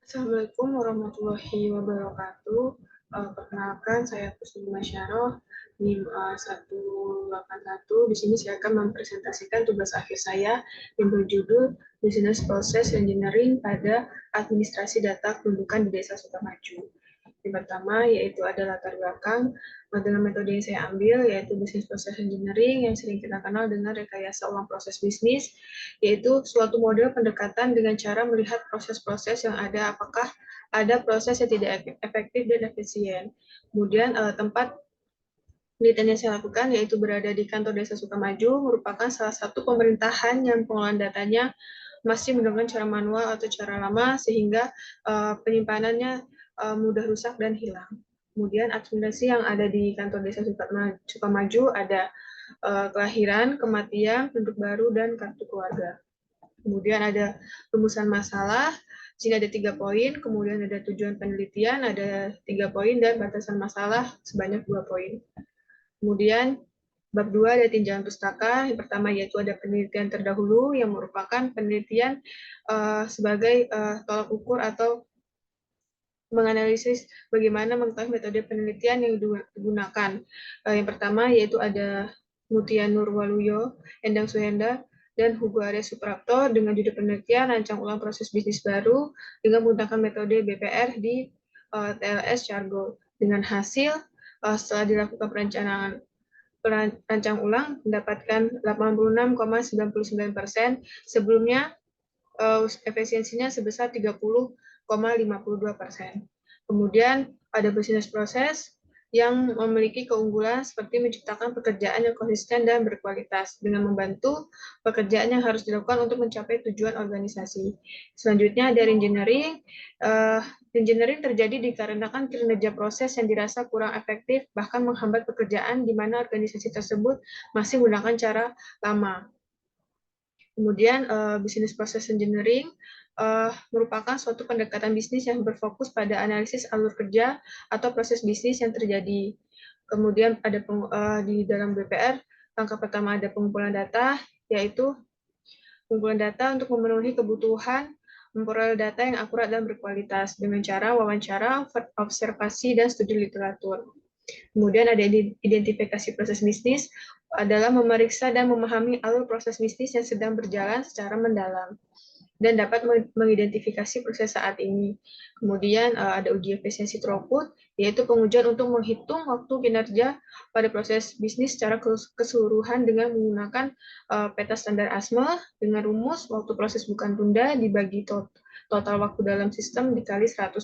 Assalamualaikum warahmatullahi wabarakatuh. Perkenalkan, saya Kusnuma Syaroh, NIM 181. Di sini saya akan mempresentasikan tugas akhir saya yang berjudul Business Process Engineering pada Administrasi Data Kependudukan di Desa Sukamaju. Yang pertama yaitu ada latar belakang dengan metode yang saya ambil yaitu Business Process Engineering yang sering kita kenal dengan rekayasa ulang proses bisnis, yaitu suatu model pendekatan dengan cara melihat proses-proses yang ada apakah ada proses yang tidak efektif dan efisien. Kemudian tempat penelitian yang saya lakukan yaitu berada di kantor Desa Sukamaju, merupakan salah satu pemerintahan yang pengelolaan datanya masih menggunakan cara manual atau cara lama sehingga penyimpanannya mudah rusak dan hilang. Kemudian administrasi yang ada di kantor Desa Sukamaju ada kelahiran, kematian, penduduk baru, dan kartu keluarga. Kemudian ada rumusan masalah, sini ada 3 poin, kemudian ada tujuan penelitian, ada 3 poin, dan batasan masalah sebanyak 2 poin. Kemudian bab 2 ada tinjauan pustaka. Yang pertama yaitu ada penelitian terdahulu yang merupakan penelitian sebagai tolak ukur atau menganalisis bagaimana mengetahui metode penelitian yang digunakan. Yang pertama yaitu ada Mutia Nurwaluyo, Endang Suhenda, dan Hugo Arya Suprapto dengan judul penelitian rancang ulang proses bisnis baru dengan menggunakan metode BPR di TLS Cargo. Dengan hasil setelah dilakukan perencanaan rancang ulang mendapatkan 86,99%, sebelumnya efisiensinya sebesar 30,52%. Kemudian ada bisnis proses yang memiliki keunggulan seperti menciptakan pekerjaan yang konsisten dan berkualitas dengan membantu pekerjaan yang harus dilakukan untuk mencapai tujuan organisasi. Selanjutnya dari engineering. Engineering terjadi dikarenakan kinerja proses yang dirasa kurang efektif bahkan menghambat pekerjaan di mana organisasi tersebut masih menggunakan cara lama. Kemudian business process engineering merupakan suatu pendekatan bisnis yang berfokus pada analisis alur kerja atau proses bisnis yang terjadi. Kemudian ada di dalam BPR, langkah pertama ada pengumpulan data, yaitu pengumpulan data untuk memenuhi kebutuhan memperoleh data yang akurat dan berkualitas dengan cara wawancara, observasi, dan studi literatur. Kemudian ada identifikasi proses bisnis adalah memeriksa dan memahami alur proses bisnis yang sedang berjalan secara mendalam dan dapat mengidentifikasi proses saat ini. Kemudian ada uji efisiensi throughput, yaitu pengujian untuk menghitung waktu kinerja pada proses bisnis secara keseluruhan dengan menggunakan peta standar ASME dengan rumus waktu proses bukan tunda dibagi total waktu dalam sistem dikali 100%.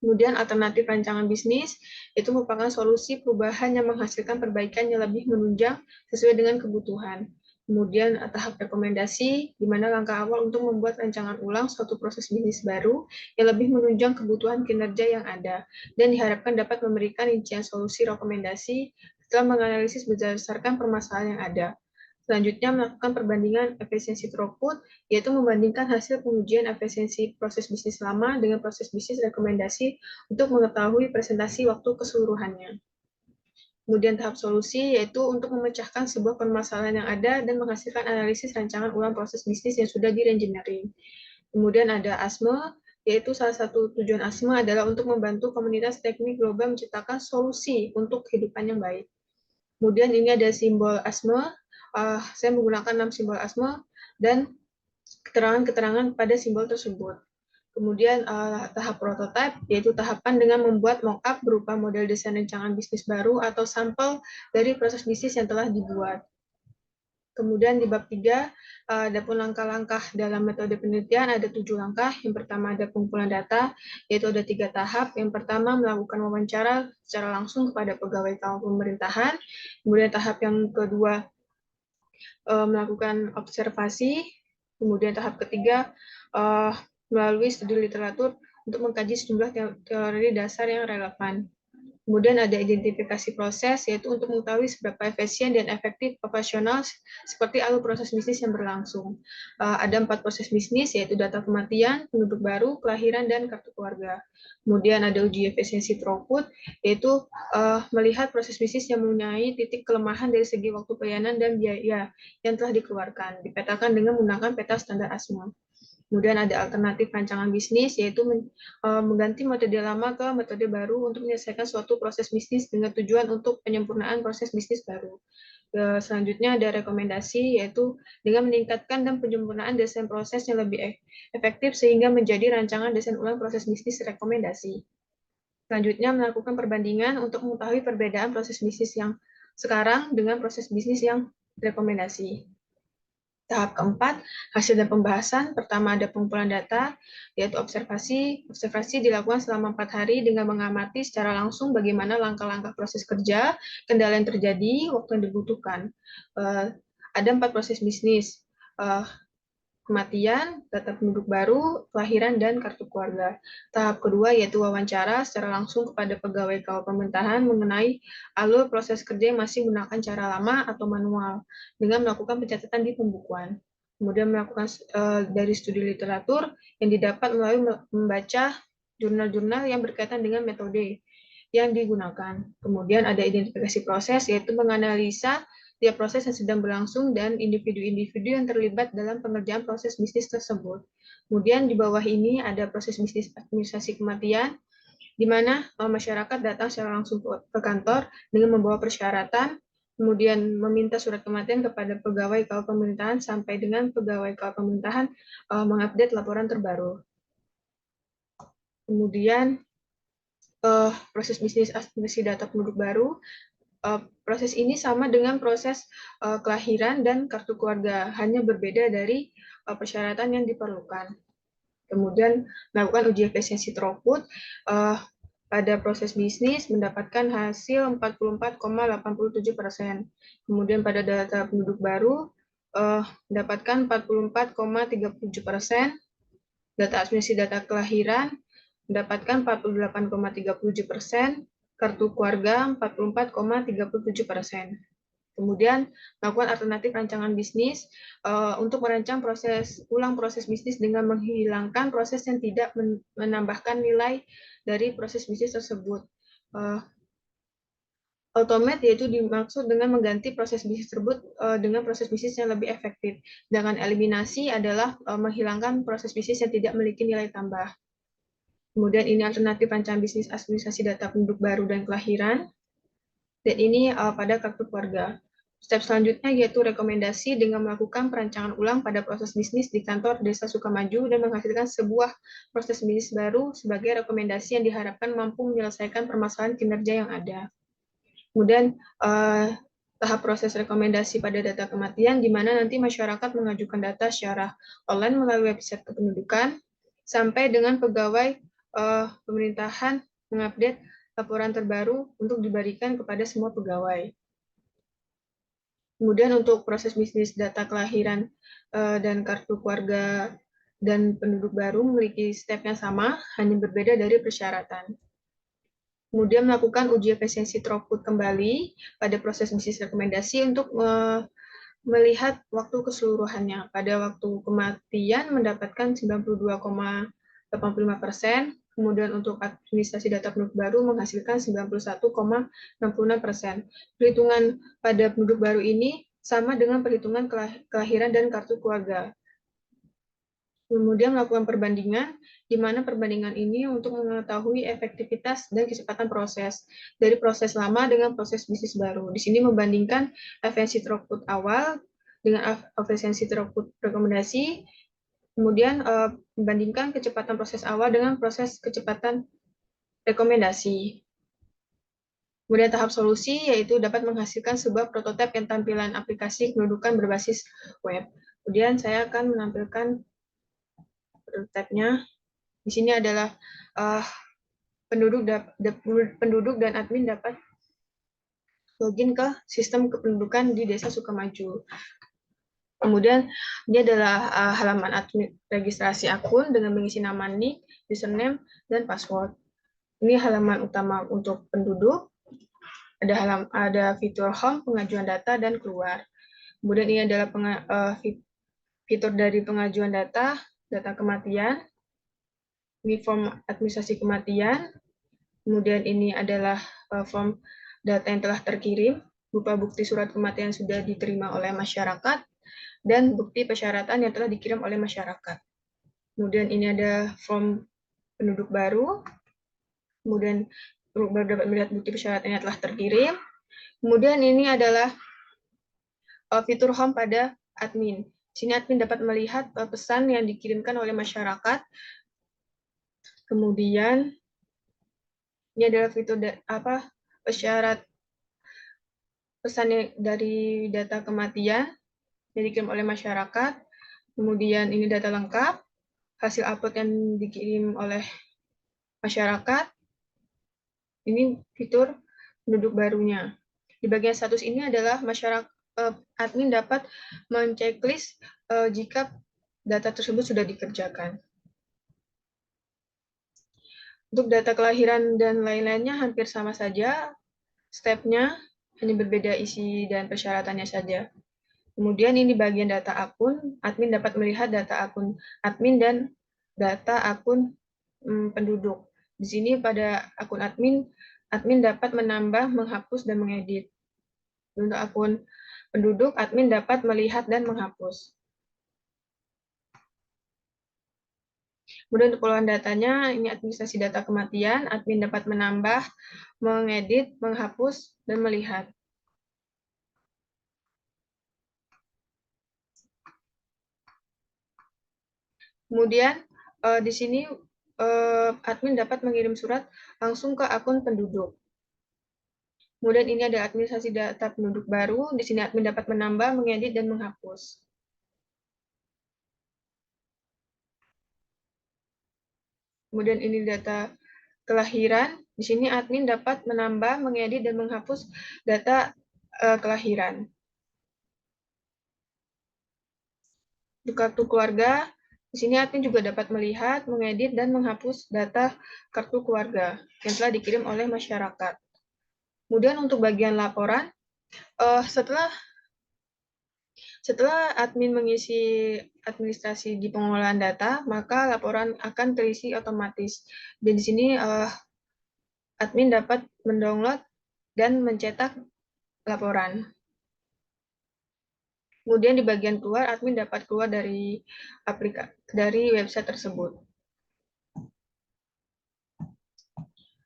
Kemudian alternatif rancangan bisnis itu merupakan solusi perubahan yang menghasilkan perbaikan yang lebih menunjang sesuai dengan kebutuhan. Kemudian tahap rekomendasi, di mana langkah awal untuk membuat rancangan ulang suatu proses bisnis baru yang lebih menunjang kebutuhan kinerja yang ada, dan diharapkan dapat memberikan rincian solusi rekomendasi setelah menganalisis berdasarkan permasalahan yang ada. Selanjutnya, melakukan perbandingan efisiensi throughput, yaitu membandingkan hasil pengujian efisiensi proses bisnis lama dengan proses bisnis rekomendasi untuk mengetahui presentasi waktu keseluruhannya. Kemudian tahap solusi, yaitu untuk memecahkan sebuah permasalahan yang ada dan menghasilkan analisis rancangan ulang proses bisnis yang sudah di-engineering. Kemudian ada ASME, yaitu salah satu tujuan ASME adalah untuk membantu komunitas teknik global menciptakan solusi untuk kehidupan yang baik. Kemudian ini ada simbol ASME, saya menggunakan 6 simbol ASME dan keterangan-keterangan pada simbol tersebut. Kemudian tahap prototype, yaitu tahapan dengan membuat mock-up berupa model desain rancangan bisnis baru atau sampel dari proses bisnis yang telah dibuat. Kemudian di bab 3, ada pun langkah-langkah dalam metode penelitian, ada 7 langkah. Yang pertama ada pengumpulan data, yaitu ada 3 tahap. Yang pertama melakukan wawancara secara langsung kepada pegawai pemerintahan. Kemudian tahap yang kedua melakukan observasi. Kemudian tahap ketiga melalui studi literatur untuk mengkaji sejumlah teori dasar yang relevan. Kemudian ada identifikasi proses, yaitu untuk mengetahui seberapa efisien dan efektif operasional seperti alur proses bisnis yang berlangsung. Ada 4 proses bisnis, yaitu data kematian, penduduk baru, kelahiran, dan kartu keluarga. Kemudian ada uji efisiensi throughput, yaitu melihat proses bisnis yang mempunyai titik kelemahan dari segi waktu pelayanan dan biaya yang telah dikeluarkan, dipetakan dengan menggunakan peta standar ASME. Kemudian ada alternatif rancangan bisnis, yaitu mengganti metode lama ke metode baru untuk menyelesaikan suatu proses bisnis dengan tujuan untuk penyempurnaan proses bisnis baru. Selanjutnya ada rekomendasi, yaitu dengan meningkatkan dan penyempurnaan desain proses yang lebih efektif sehingga menjadi rancangan desain ulang proses bisnis rekomendasi. Selanjutnya melakukan perbandingan untuk mengetahui perbedaan proses bisnis yang sekarang dengan proses bisnis yang rekomendasi. Tahap keempat, hasil dan pembahasan. Pertama ada pengumpulan data, yaitu observasi. Observasi dilakukan selama 4 hari dengan mengamati secara langsung bagaimana langkah-langkah proses kerja, kendala yang terjadi, waktu yang dibutuhkan. Ada 4 proses bisnis, kematian, data penduduk baru, kelahiran, dan kartu keluarga. Tahap kedua yaitu wawancara secara langsung kepada pegawai kawal pemerintahan mengenai alur proses kerja yang masih menggunakan cara lama atau manual dengan melakukan pencatatan di pembukuan. Kemudian melakukan dari studi literatur yang didapat melalui membaca jurnal-jurnal yang berkaitan dengan metode yang digunakan. Kemudian ada identifikasi proses, yaitu menganalisa tiap proses yang sedang berlangsung dan individu-individu yang terlibat dalam pengerjaan proses bisnis tersebut. Kemudian di bawah ini ada proses bisnis administrasi kematian, di mana masyarakat datang secara langsung ke kantor dengan membawa persyaratan, kemudian meminta surat kematian kepada pegawai kawal pemerintahan sampai dengan pegawai kawal pemerintahan mengupdate laporan terbaru. Kemudian proses bisnis administrasi data penduduk baru. Proses ini sama dengan proses kelahiran dan kartu keluarga, hanya berbeda dari persyaratan yang diperlukan. Kemudian melakukan uji efisiensi throughput pada proses bisnis mendapatkan hasil 44,87%. Kemudian pada data penduduk baru mendapatkan 44,37%. Data administrasi data kelahiran mendapatkan 48,37%. Kartu keluarga 44,37%. Kemudian melakukan alternatif rancangan bisnis untuk merancang ulang proses bisnis dengan menghilangkan proses yang tidak menambahkan nilai dari proses bisnis tersebut. Automate yaitu dimaksud dengan mengganti proses bisnis tersebut dengan proses bisnis yang lebih efektif. Dengan eliminasi adalah menghilangkan proses bisnis yang tidak memiliki nilai tambah. Kemudian ini alternatif rancangan bisnis administrasi data penduduk baru dan kelahiran. Dan ini pada kartu keluarga. Step selanjutnya yaitu rekomendasi dengan melakukan perancangan ulang pada proses bisnis di kantor Desa Sukamaju dan menghasilkan sebuah proses bisnis baru sebagai rekomendasi yang diharapkan mampu menyelesaikan permasalahan kinerja yang ada. Kemudian tahap proses rekomendasi pada data kematian, di mana nanti masyarakat mengajukan data secara online melalui website kependudukan, sampai dengan pegawai pemerintahan mengupdate laporan terbaru untuk diberikan kepada semua pegawai. Kemudian untuk proses bisnis data kelahiran dan kartu keluarga dan penduduk baru memiliki step yang sama, hanya berbeda dari persyaratan. Kemudian melakukan uji efisiensi throughput kembali pada proses bisnis rekomendasi untuk melihat waktu keseluruhannya. Pada waktu kematian mendapatkan 92,85%, kemudian untuk administrasi data penduduk baru menghasilkan 91,66%. Perhitungan pada penduduk baru ini sama dengan perhitungan kelahiran dan kartu keluarga. Kemudian melakukan perbandingan, di mana perbandingan ini untuk mengetahui efektivitas dan kecepatan proses dari proses lama dengan proses bisnis baru. Di sini membandingkan efisiensi throughput awal dengan efisiensi throughput rekomendasi, kemudian membandingkan kecepatan proses awal dengan proses kecepatan rekomendasi. Kemudian tahap solusi yaitu dapat menghasilkan sebuah prototipe yang tampilan aplikasi kependudukan berbasis web. Kemudian saya akan menampilkan prototipenya. Di sini adalah penduduk dan admin dapat login ke sistem kependudukan di Desa Sukamaju. Kemudian ini adalah halaman admin registrasi akun dengan mengisi nama NIK, username, dan password. Ini halaman utama untuk penduduk. Ada fitur home, pengajuan data, dan keluar. Kemudian ini adalah fitur dari pengajuan data kematian. Ini form administrasi kematian. Kemudian ini adalah form data yang telah terkirim, berupa bukti surat kematian yang sudah diterima oleh masyarakat, dan bukti persyaratan yang telah dikirim oleh masyarakat. Kemudian ini ada form penduduk baru. Kemudian baru dapat melihat bukti persyaratannya telah terkirim. Kemudian ini adalah fitur home pada admin. Di sini admin dapat melihat pesan yang dikirimkan oleh masyarakat. Kemudian ini adalah fitur persyarat pesan dari data kematian yang dikirim oleh masyarakat. Kemudian ini data lengkap, hasil upload yang dikirim oleh masyarakat. Ini fitur penduduk barunya. Di bagian status ini adalah masyarakat admin dapat menceklis jika data tersebut sudah dikerjakan. Untuk data kelahiran dan lain-lainnya hampir sama saja stepnya, hanya berbeda isi dan persyaratannya saja. Kemudian ini bagian data akun, admin dapat melihat data akun admin dan data akun penduduk. Di sini pada akun admin, admin dapat menambah, menghapus, dan mengedit. Untuk akun penduduk, admin dapat melihat dan menghapus. Kemudian untuk pengolahan datanya, ini administrasi data kematian, admin dapat menambah, mengedit, menghapus, dan melihat. Kemudian di sini admin dapat mengirim surat langsung ke akun penduduk. Kemudian ini ada administrasi data penduduk baru. Di sini admin dapat menambah, mengedit, dan menghapus. Kemudian ini data kelahiran. Di sini admin dapat menambah, mengedit, dan menghapus data kelahiran. Untuk kartu keluarga, di sini admin juga dapat melihat, mengedit, dan menghapus data kartu keluarga yang telah dikirim oleh masyarakat. Kemudian untuk bagian laporan, setelah admin mengisi administrasi di pengolahan data, maka laporan akan terisi otomatis. Dan di sini admin dapat mendownload dan mencetak laporan. Kemudian di bagian keluar, admin dapat keluar dari website tersebut.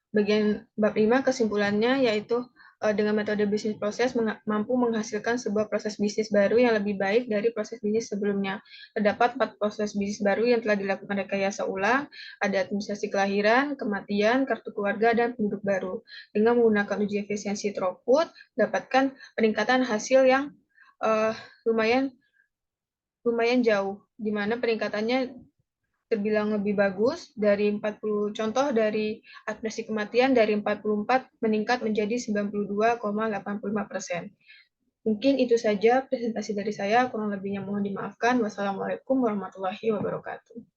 Bagian bab 5 kesimpulannya yaitu dengan metode bisnis proses mampu menghasilkan sebuah proses bisnis baru yang lebih baik dari proses bisnis sebelumnya. Terdapat 4 proses bisnis baru yang telah dilakukan rekayasa ulang, ada administrasi kelahiran, kematian, kartu keluarga, dan penduduk baru. Dengan menggunakan uji efisiensi throughput, dapatkan peningkatan hasil yang lumayan jauh, di mana peningkatannya terbilang lebih bagus. Dari 40 contoh dari administrasi kematian, dari 44 meningkat menjadi 92,85%. Mungkin itu saja presentasi dari saya, kurang lebihnya mohon dimaafkan. Wassalamualaikum warahmatullahi wabarakatuh.